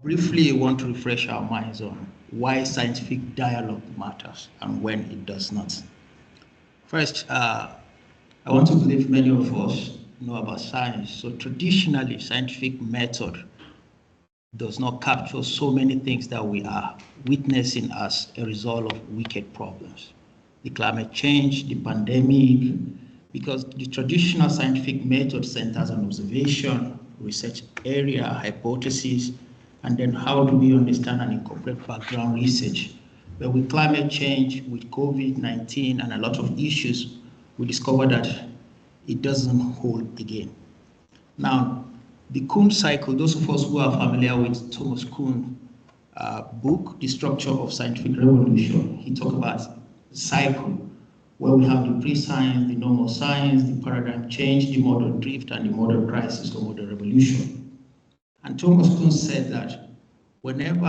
Briefly, I want to refresh our minds on why scientific dialogue matters and when it does not. First, I want to believe many of us know about science. So traditionally, scientific method does not capture so many things that we are witnessing as a result of wicked problems. The climate change, the pandemic, because the traditional scientific method centers on observation, research area, hypothesis, and then how do we understand and incorporate background research. But with climate change, with COVID-19 and a lot of issues, we discovered that it doesn't hold again. Now, the Kuhn cycle, those of us who are familiar with Thomas Kuhn's book, The Structure of Scientific Revolution, he talked about the cycle where we have the pre-science, the normal science, the paradigm change, the modern drift, and the modern crisis or modern revolution. And Thomas Kuhn said that whenever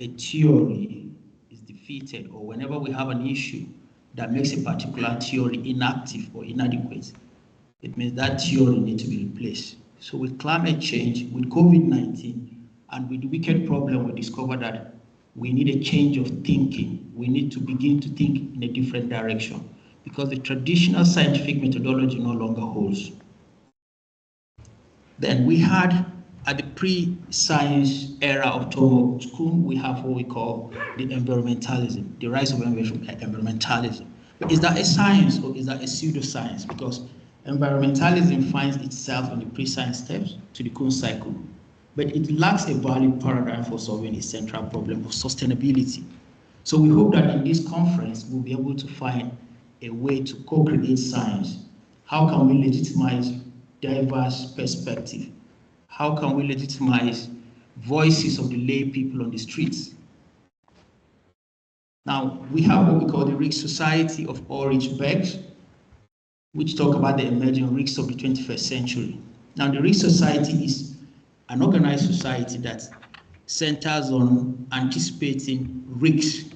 a theory is defeated or whenever we have an issue that makes a particular theory inactive or inadequate, it means that theory needs to be replaced. So with climate change, with COVID-19, and with the wicked problem, we discovered that we need a change of thinking. We need to begin to think in a different direction because the traditional scientific methodology no longer holds. Then we had, at the pre-science era of Thomas Kuhn, we have what we call the environmentalism, the rise of environmentalism. But is that a science or is that a pseudoscience? Because environmentalism finds itself in the pre-science steps to the Kuhn cycle, but it lacks a valid paradigm for solving the central problem of sustainability. So we hope that in this conference, we'll be able to find a way to co-create science. How can we legitimize diverse perspective? How can we legitimize voices of the lay people on the streets? Now, we have what we call the Risk Society of Ulrich Beck, which talk about the emerging risks of the 21st century. Now, the Risk Society is an organized society that centers on anticipating risks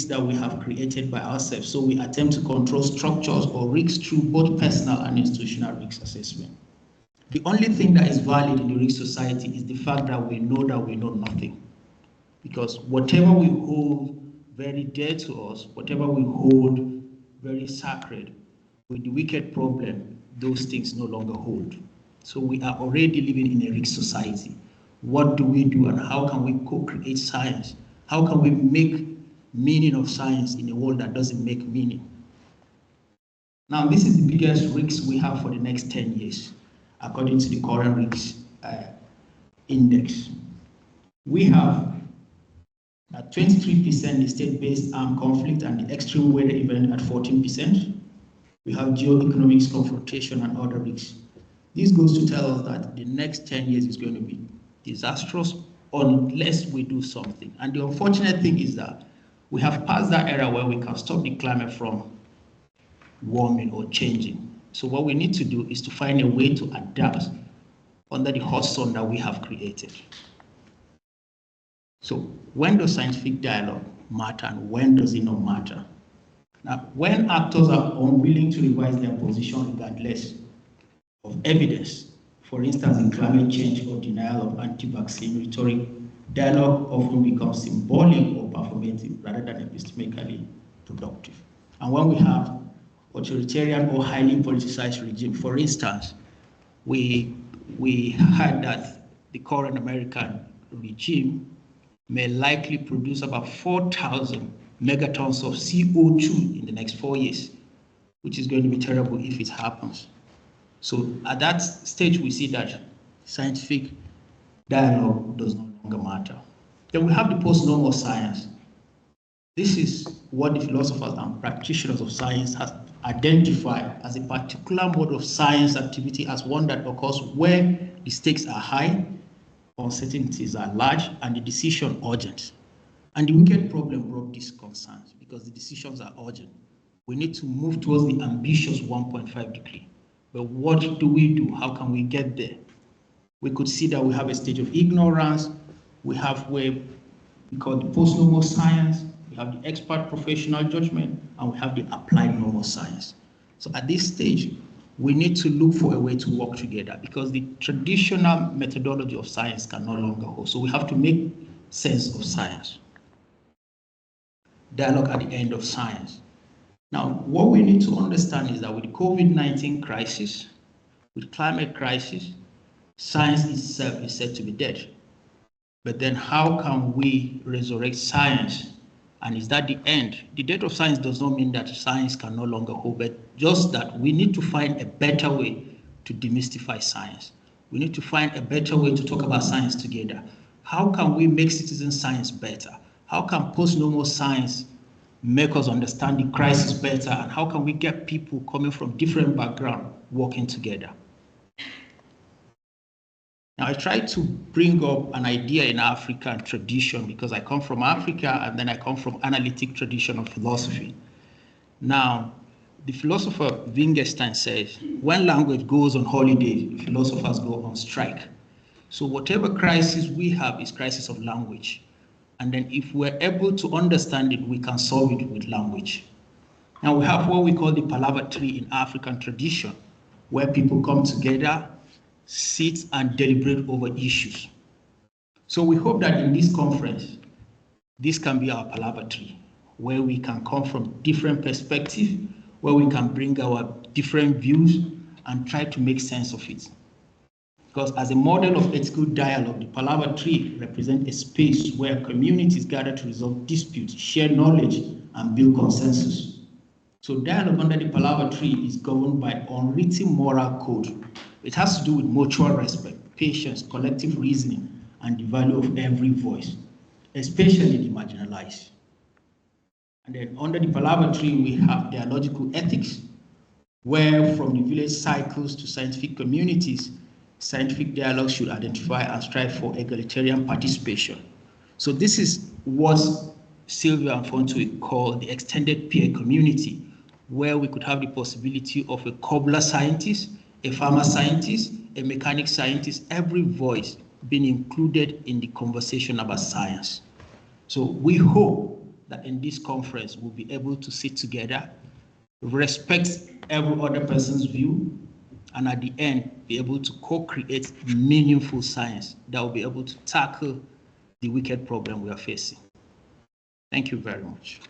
that we have created by ourselves. So we attempt to control structures or risks through both personal and institutional risk assessment. The only thing that is valid in the Risk Society is the fact that we know nothing. Because whatever we hold very dear to us, whatever we hold very sacred, with the wicked problem, those things no longer hold. So we are already living in a risk society. What do we do and how can we co-create science? How can we make meaning of science in a world that doesn't make meaning? Now, this is the biggest risk we have for the next 10 years, according to the current risk index. We have at 23% the state-based armed conflict and the extreme weather event at 14%. We have geoeconomics, confrontation, and other risks. This goes to tell us that the next 10 years is going to be disastrous unless we do something. And the unfortunate thing is that we have passed that era where we can stop the climate from warming or changing. So what we need to do is to find a way to adapt under the hot sun that we have created. So when does scientific dialogue matter and when does it not matter? Now, when actors are unwilling to revise their position regardless of evidence, for instance, in climate change or denial of anti-vaccine rhetoric, dialogue often becomes symbolic or performative rather than epistemically productive. And when we have authoritarian or highly politicized regime, for instance, we heard that the current American regime may likely produce about 4,000 megatons of CO2 in the next 4 years, which is going to be terrible if it happens. So at that stage, we see that scientific dialogue does no longer matter. Then we have the post-normal science. This is what the philosophers and practitioners of science have identified as a particular mode of science activity as one that occurs where the stakes are high, uncertainties are large, and the decision urgent. And the wicked problem brought these concerns because the decisions are urgent. We need to move towards the ambitious 1.5 degree. But what do we do? How can we get there? We could see that we have a stage of ignorance. We have where we call the post-normal science. We have the expert professional judgment, and we have the applied normal science. So at this stage, we need to look for a way to work together, because the traditional methodology of science can no longer hold. So we have to make sense of science. Dialogue at the end of science. Now, what we need to understand is that with the COVID-19 crisis, with climate crisis, science itself is said to be dead. But then how can we resurrect science? And is that the end? The death of science does not mean that science can no longer hold, but just that we need to find a better way to demystify science. We need to find a better way to talk about science together. How can we make citizen science better? How can post-normal science make us understand the crisis better? And how can we get people coming from different backgrounds working together? Now, I try to bring up an idea in African tradition because I come from Africa and then I come from analytic tradition of philosophy. Now, the philosopher Wittgenstein says, when language goes on holiday, philosophers go on strike. So whatever crisis we have is crisis of language. And then if we're able to understand it, we can solve it with language. Now we have what we call the palaver tree in African tradition, where people come together, sit and deliberate over issues. So we hope that in this conference, this can be our palaver tree, where we can come from different perspectives, where we can bring our different views and try to make sense of it. Because as a model of ethical dialogue, the palaver tree represents a space where communities gather to resolve disputes, share knowledge, and build consensus. So dialogue under the palaver tree is governed by unwritten moral code. It has to do with mutual respect, patience, collective reasoning, and the value of every voice, especially the marginalized. And then under the palaver tree, we have dialogical ethics, where from the village cycles to scientific communities, scientific dialogue should identify and strive for egalitarian participation. So this is what Sylvia and Fonto call the extended peer community, where we could have the possibility of a cobbler scientist, a farmer scientist, a mechanic scientist, every voice being included in the conversation about science. So we hope that in this conference, we'll be able to sit together, respect every other person's view, and at the end, be able to co-create meaningful science that will be able to tackle the wicked problem we are facing. Thank you very much.